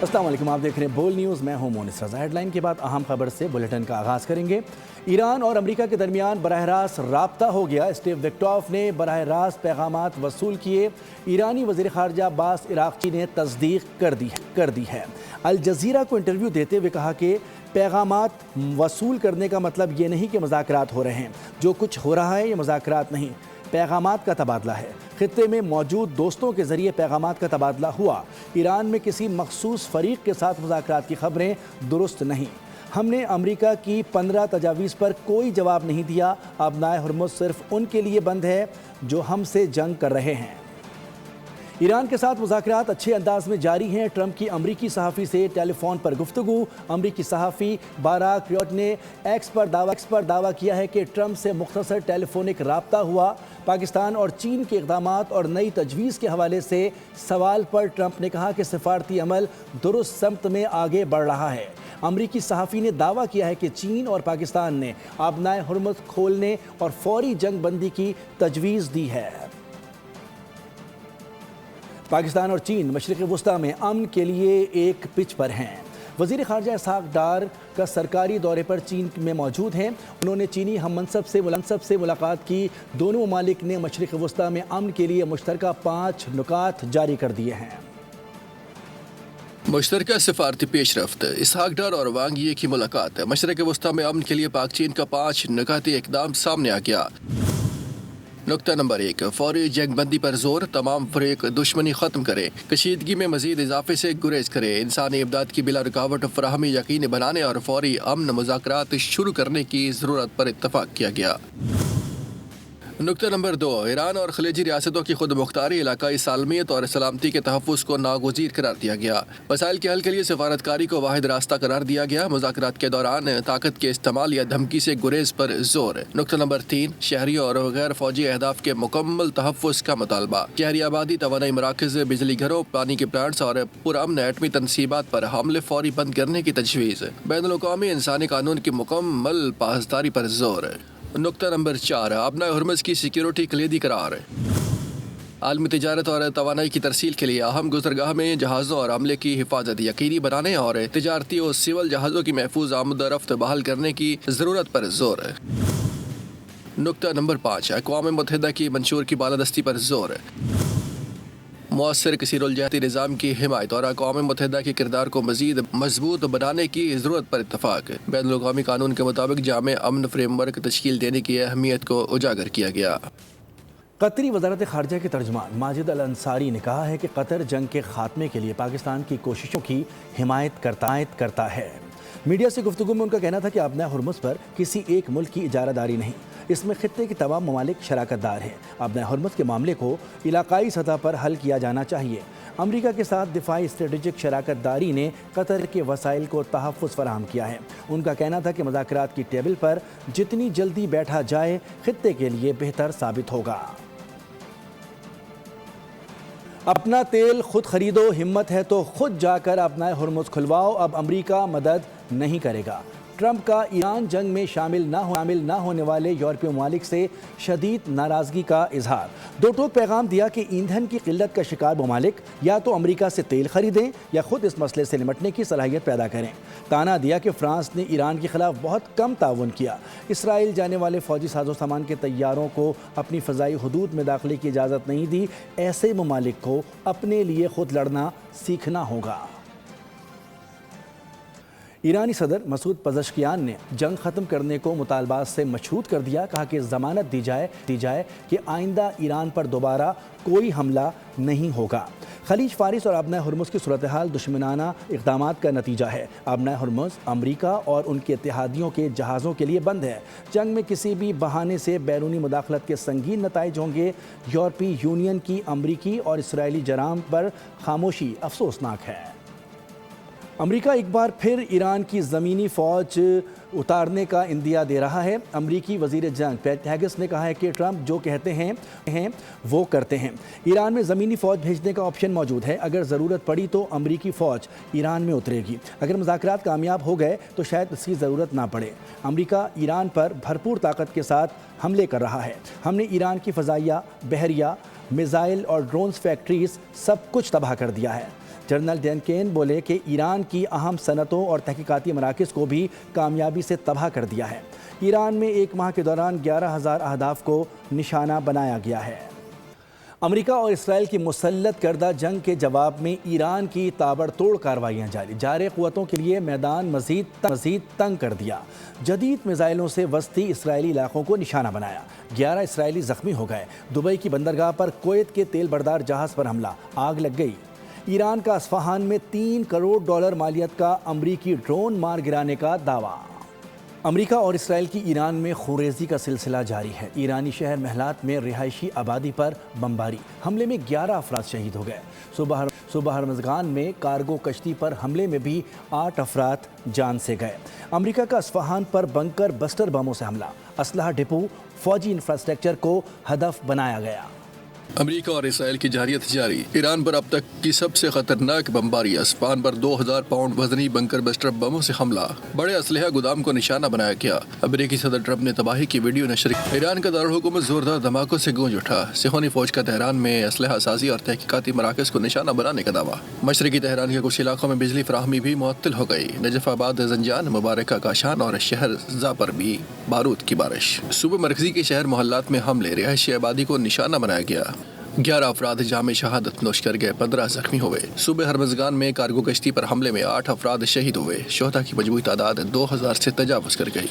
السلام علیکم، آپ دیکھ رہے ہیں بول نیوز، میں ہوں مونس رضا۔ ہیڈ لائن کے بعد اہم خبر سے بلیٹن کا آغاز کریں گے۔ ایران اور امریکہ کے درمیان براہ راست رابطہ ہو گیا۔ اسٹیو وکٹوف نے براہ راست پیغامات وصول کیے۔ ایرانی وزیر خارجہ عباس عراقچی نے تصدیق کر دی ہے۔ الجزیرہ کو انٹرویو دیتے ہوئے کہا کہ پیغامات وصول کرنے کا مطلب یہ نہیں کہ مذاکرات ہو رہے ہیں۔ جو کچھ ہو رہا ہے یہ مذاکرات نہیں، پیغامات کا تبادلہ ہے۔ خطے میں موجود دوستوں کے ذریعے پیغامات کا تبادلہ ہوا۔ ایران میں کسی مخصوص فریق کے ساتھ مذاکرات کی خبریں درست نہیں۔ ہم نے امریکہ کی 15 تجاویز پر کوئی جواب نہیں دیا۔ آبنائے ہرمز صرف ان کے لیے بند ہے جو ہم سے جنگ کر رہے ہیں۔ ایران کے ساتھ مذاکرات اچھے انداز میں جاری ہیں۔ ٹرمپ کی امریکی صحافی سے ٹیلی فون پر گفتگو۔ امریکی صحافی باراک ریوٹ نے ایکس پر دعویٰ کیا ہے کہ ٹرمپ سے مختصر ٹیلی فونک رابطہ ہوا۔ پاکستان اور چین کے اقدامات اور نئی تجویز کے حوالے سے سوال پر ٹرمپ نے کہا کہ سفارتی عمل درست سمت میں آگے بڑھ رہا ہے۔ امریکی صحافی نے دعویٰ کیا ہے کہ چین اور پاکستان نے آبنائے ہرمز کھولنے اور فوری جنگ بندی کی تجویز دی ہے۔ پاکستان اور چین مشرق وسطیٰ میں امن کے لیے ایک پچ پر ہیں۔ وزیر خارجہ اسحاق ڈار کا سرکاری دورے پر چین میں موجود ہیں۔ انہوں نے چینی ہم منصب سے ملاقات کی۔ دونوں ممالک نے مشرق وسطیٰ میں امن کے لیے مشترکہ 5 نکات جاری کر دیے ہیں۔ مشترکہ سفارتی پیش رفت، اسحاق ڈار اور وانگ یی کی ملاقات۔ مشرق وسطیٰ میں امن کے لیے پاک چین کا 5 نکاتی اقدام سامنے آ گیا۔ نقطہ نمبر 1، فوری جنگ بندی پر زور۔ تمام فریق دشمنی ختم کریں، کشیدگی میں مزید اضافے سے گریز کریں، انسانی امداد کی بلا رکاوٹ فراہمی یقینی بنانے اور فوری امن مذاکرات شروع کرنے کی ضرورت پر اتفاق کیا گیا۔ نقطہ نمبر 2، ایران اور خلیجی ریاستوں کی خود مختاری، علاقائی سالمیت اور سلامتی کے تحفظ کو ناگزیر قرار دیا گیا۔ مسائل کے حل کے لیے سفارتکاری کو واحد راستہ قرار دیا گیا۔ مذاکرات کے دوران طاقت کے استعمال یا دھمکی سے گریز پر زور۔ نقطہ نمبر 3، شہریوں اور غیر فوجی اہداف کے مکمل تحفظ کا مطالبہ۔ شہری آبادی، توانائی مراکز، بجلی گھروں، پانی کے پلانٹس اور پرامن ایٹمی تنصیبات پر حملے فوری بند کرنے کی تجویز۔ بین الاقوامی انسانی قانون کی مکمل پاسداری پر زور۔ نقطہ نمبر 4، آبنائے ہرمز کی سیکیورٹی کلیدی قرار۔ عالمی تجارت اور توانائی کی ترسیل کے لیے اہم گزرگاہ میں جہازوں اور عملے کی حفاظت یقینی بنانے اور تجارتی اور سول جہازوں کی محفوظ آمد و رفت بحال کرنے کی ضرورت پر زور۔ نقطہ نمبر 5، اقوام متحدہ کی منشور کی بالادستی پر زور۔ مؤثر کثیر الجہتی نظام کی حمایت اور اقوام متحدہ کے کردار کو مزید مضبوط بنانے کی ضرورت پر اتفاق۔ بین الاقوامی قانون کے مطابق جامع امن فریم ورک تشکیل دینے کی اہمیت کو اجاگر کیا گیا۔ قطری وزارت خارجہ کے ترجمان ماجد الانصاری نے کہا ہے کہ قطر جنگ کے خاتمے کے لیے پاکستان کی کوششوں کی حمایت کرتا ہے۔ میڈیا سے گفتگو میں ان کا کہنا تھا کہ آبنائے ہرمز پر کسی ایک ملک کی اجارہ داری نہیں، اس میں خطے کے تمام ممالک شراکت دار ہیں۔ آبنائے ہرمز کے معاملے کو علاقائی سطح پر حل کیا جانا چاہیے۔ امریکہ کے ساتھ دفاعی اسٹریٹجک شراکت داری نے قطر کے وسائل کو تحفظ فراہم کیا ہے۔ ان کا کہنا تھا کہ مذاکرات کی ٹیبل پر جتنی جلدی بیٹھا جائے خطے کے لیے بہتر ثابت ہوگا۔ اپنا تیل خود خریدو، ہمت ہے تو خود جا کر آبنائے ہرمز کھلواؤ، اب امریکہ مدد نہیں کرے گا۔ ٹرمپ کا ایران جنگ میں شامل نہ ہونے والے یورپی ممالک سے شدید ناراضگی کا اظہار۔ دو ٹوک پیغام دیا کہ ایندھن کی قلت کا شکار ممالک یا تو امریکہ سے تیل خریدیں یا خود اس مسئلے سے نمٹنے کی صلاحیت پیدا کریں۔ تانا دیا کہ فرانس نے ایران کے خلاف بہت کم تعاون کیا۔ اسرائیل جانے والے فوجی ساز و سامان کے طیاروں کو اپنی فضائی حدود میں داخلے کی اجازت نہیں دی۔ ایسے ممالک کو اپنے لیے خود لڑنا سیکھنا ہوگا۔ ایرانی صدر مسعود پزشکیان نے جنگ ختم کرنے کو مطالبات سے مشروط کر دیا۔ کہا کہ ضمانت دی جائے کہ آئندہ ایران پر دوبارہ کوئی حملہ نہیں ہوگا۔ خلیج فارس اور آبنائے ہرمز کی صورتحال دشمنانہ اقدامات کا نتیجہ ہے۔ آبنائے ہرمز امریکہ اور ان کے اتحادیوں کے جہازوں کے لیے بند ہے۔ جنگ میں کسی بھی بہانے سے بیرونی مداخلت کے سنگین نتائج ہوں گے۔ یورپی یونین کی امریکی اور اسرائیلی جرائم پر خاموشی افسوسناک ہے۔ امریکہ ایک بار پھر ایران کی زمینی فوج اتارنے کا اندیا دے رہا ہے۔ امریکی وزیر جنگ پیٹ ہیگس نے کہا ہے کہ ٹرمپ جو کہتے ہیں وہ کرتے ہیں۔ ایران میں زمینی فوج بھیجنے کا آپشن موجود ہے۔ اگر ضرورت پڑی تو امریکی فوج ایران میں اترے گی۔ اگر مذاکرات کامیاب ہو گئے تو شاید اس کی ضرورت نہ پڑے۔ امریکہ ایران پر بھرپور طاقت کے ساتھ حملے کر رہا ہے۔ ہم نے ایران کی فضائیہ، بحریہ، میزائل اور ڈرونز فیکٹریز سب کچھ تباہ کر دیا ہے۔ جنرل ڈینکین بولے کہ ایران کی اہم صنعتوں اور تحقیقاتی مراکز کو بھی کامیابی سے تباہ کر دیا ہے۔ ایران میں ایک ماہ کے دوران 11,000 اہداف کو نشانہ بنایا گیا ہے۔ امریکہ اور اسرائیل کی مسلط کردہ جنگ کے جواب میں ایران کی تابڑ توڑ کارروائیاں جاری۔ جارح قوتوں کے لیے میدان مزید تنگ کر دیا۔ جدید میزائلوں سے وسطی اسرائیلی علاقوں کو نشانہ بنایا۔ 11 اسرائیلی زخمی ہو گئے۔ دبئی کی بندرگاہ پر کویت کے تیل بردار جہاز پر حملہ، آگ لگ گئی۔ ایران کا اصفہان میں $3 کروڑ مالیت کا امریکی ڈرون مار گرانے کا دعویٰ۔ امریکہ اور اسرائیل کی ایران میں خونریزی کا سلسلہ جاری ہے۔ ایرانی شہر محلات میں رہائشی آبادی پر بمباری، حملے میں 11 افراد شہید ہو گئے۔ صبح ہرمزگان میں کارگو کشتی پر حملے میں بھی 8 افراد جان سے گئے۔ امریکہ کا اصفہان پر بنکر بسٹر بموں سے حملہ، اسلحہ ڈپو، فوجی انفراسٹرکچر کو ہدف بنایا گیا۔ امریکہ اور اسرائیل کی جارحیت جاری۔ ایران پر اب تک کی سب سے خطرناک بمباری، اصفہان پر 2000 پاؤنڈ وزنی بنکر بسٹر بموں سے حملہ، بڑے اسلحہ گودام کو نشانہ بنایا گیا۔ امریکی صدر ٹرمپ نے تباہی کی ویڈیو نشر کی۔ ایران کا دارالحکومت زوردار دھماکوں سے گونج اٹھا۔ صہیونی فوج کا تہران میں اسلحہ سازی اور تحقیقاتی مراکز کو نشانہ بنانے کا دعویٰ۔ مشرقی تہران کے کچھ علاقوں میں بجلی فراہمی بھی معطل ہو گئی۔ نجف آباد، زنجان، مبارکہ کاشان اور شہر زا پر بھی بارود کی بارش۔ صوبہ مرکزی کے شہر محلات میں حملے، رہائشی آبادی کو نشانہ بنایا گیا۔ 11 افراد جام شہادت نوش کر گئے، 15 زخمی ہوئے۔ صوبہ ہرمزگان میں کارگو کشتی پر حملے میں 8 افراد شہید ہوئے۔ شہداء کی مجموعی تعداد 2000 سے تجاوز کر گئی۔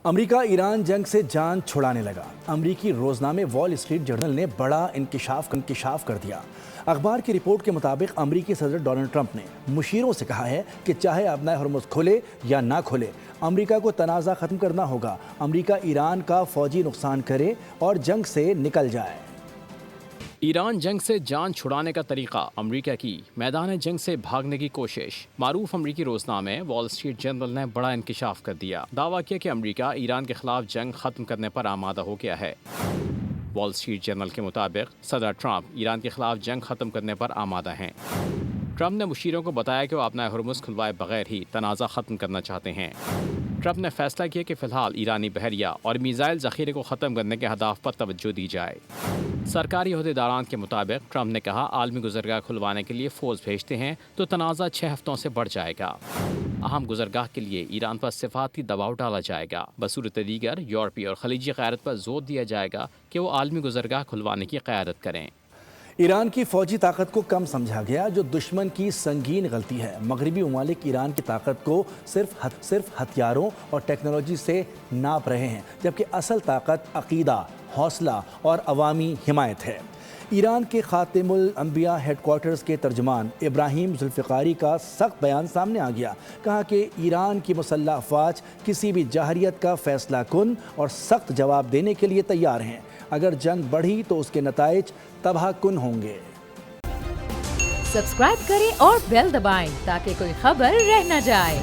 امریکہ ایران جنگ سے جان چھڑانے لگا۔ امریکی روزنامے وال اسٹریٹ جرنل نے بڑا انکشاف کر دیا۔ اخبار کی رپورٹ کے مطابق امریکی صدر ڈونلڈ ٹرمپ نے مشیروں سے کہا ہے کہ چاہے آبنائے ہرمز کھلے یا نہ کھلے، امریکہ کو تنازع ختم کرنا ہوگا۔ امریکہ ایران کا فوجی نقصان کرے اور جنگ سے نکل جائے۔ ایران جنگ سے جان چھڑانے کا طریقہ، امریکہ کی میدان جنگ سے بھاگنے کی کوشش۔ معروف امریکی روزنامے وال اسٹریٹ جرنل نے بڑا انکشاف کر دیا، دعویٰ کیا کہ امریکہ ایران کے خلاف جنگ ختم کرنے پر آمادہ ہو گیا ہے۔ وال اسٹریٹ جرنل کے مطابق صدر ٹرمپ ایران کے خلاف جنگ ختم کرنے پر آمادہ ہیں۔ ٹرمپ نے مشیروں کو بتایا کہ وہ آبنائے ہرمز کھلوائے بغیر ہی تنازع ختم کرنا چاہتے ہیں۔ ٹرمپ نے فیصلہ کیا کہ فی الحال ایرانی بحریہ اور میزائل ذخیرے کو ختم کرنے کے اہداف پر توجہ دی جائے۔ سرکاری عہدیداران کے مطابق ٹرمپ نے کہا عالمی گزرگاہ کھلوانے کے لیے فوج بھیجتے ہیں تو تنازع 6 ہفتوں سے بڑھ جائے گا۔ اہم گزرگاہ کے لیے ایران پر سفارتی دباؤ ڈالا جائے گا۔ بصورت دیگر یورپی اور خلیجی قیادت پر زور دیا جائے گا کہ وہ عالمی گزرگاہ کھلوانے کی قیادت کریں۔ ایران کی فوجی طاقت کو کم سمجھا گیا، جو دشمن کی سنگین غلطی ہے۔ مغربی ممالک ایران کی طاقت کو صرف ہتھیاروں اور ٹیکنالوجی سے ناپ رہے ہیں، جبکہ اصل طاقت عقیدہ، حوصلہ اور عوامی حمایت ہے۔ ایران کے خاتم الانبیاء ہیڈ کوارٹرز کے ترجمان ابراہیم ذوالفقاری کا سخت بیان سامنے آ گیا۔ کہا کہ ایران کی مسلح افواج کسی بھی جارحیت کا فیصلہ کن اور سخت جواب دینے کے لیے تیار ہیں۔ اگر جنگ بڑھی تو اس کے نتائج تباہ کن ہوں گے۔ سبسکرائب کریں اور بیل دبائیں تاکہ کوئی خبر رہ نہ جائے۔